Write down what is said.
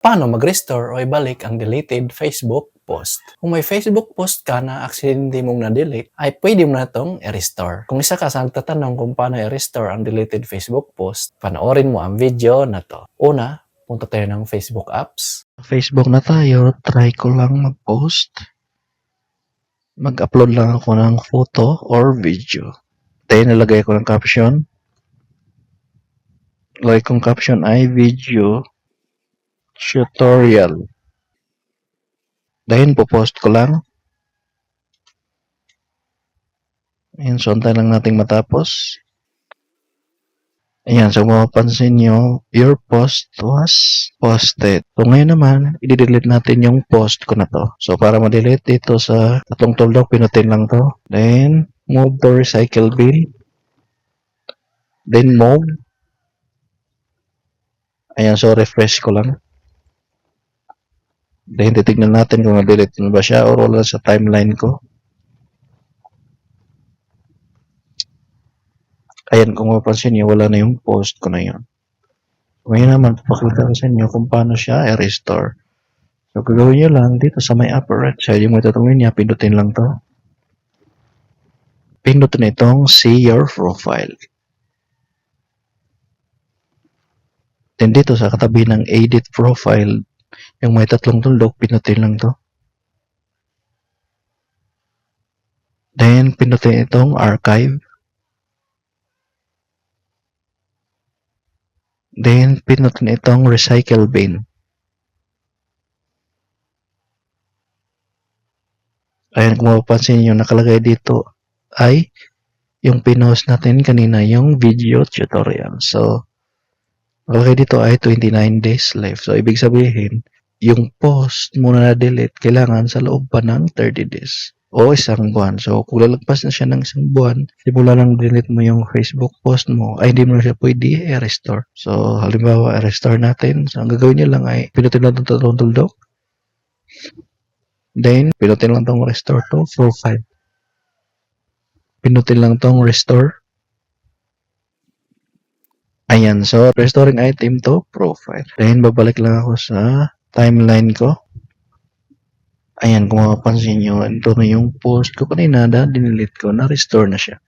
Paano mag-restore o ibalik ang deleted Facebook post? Kung may Facebook post ka na aksidente mong na-delete, ay pwede mo na itong i-restore. Kung isa ka sa nagtatanong kung paano i-restore ang deleted Facebook post, panoorin mo ang video na to. Una, punta tayo ng Facebook apps. Facebook na tayo, try ko lang mag-post. Mag-upload lang ako ng photo or video. Tayo nalagay ko ng caption. Lagay kong caption ay video tutorial. Dahil po-post ko lang. Ayan, so antay lang nating matapos. Ayan, so mapapansin nyo, your post was posted. So ngayon naman, i-delete natin yung post ko na to. So para ma-delete dito sa atong tuldok, pinutin lang to. Then, move to recycle bin. Then move. Ayan, so refresh ko lang. Then titignan natin kung na-delete na ba siya or wala sa timeline ko. Ayan, kung mapapansin nyo, wala na yung post ko na yun. Ngayon naman, papakita ko sa inyo kung paano siya i-restore. So, gagawin nyo lang dito sa may upper right side, yung matutungin niya, pindutin lang to. Pindutin itong see your profile. Then dito sa katabi ng edit profile, yung may tatlong tuldok, pindutin lang to. Then, pindutin itong archive. Then, pindutin itong recycle bin. Ayan, kung mapapansin nyo, nakalagay dito ay yung pinost natin kanina, yung video tutorial. So, nakalagay dito ay 29 days left. So, ibig sabihin, yung post mo na na-delete, kailangan sa loob pa ng 30 days o isang buwan. So, kung lalagpas na siya ng isang buwan, simula lang delete mo yung Facebook post mo, ay hindi mo na siya pwede i-restore. So, halimbawa, i-restore natin. So, ang gagawin niya lang ay pinutin lang itong tatlong tuldok. Then, pinutin lang itong restore to profile. Pinutin lang itong restore. Ayan, so restoring item to profile. Then, babalik lang ako sa timeline ko. Ayan, kung mapapansin nyo, ito na yung post ko kanina na dinelete ko, na-restore na siya.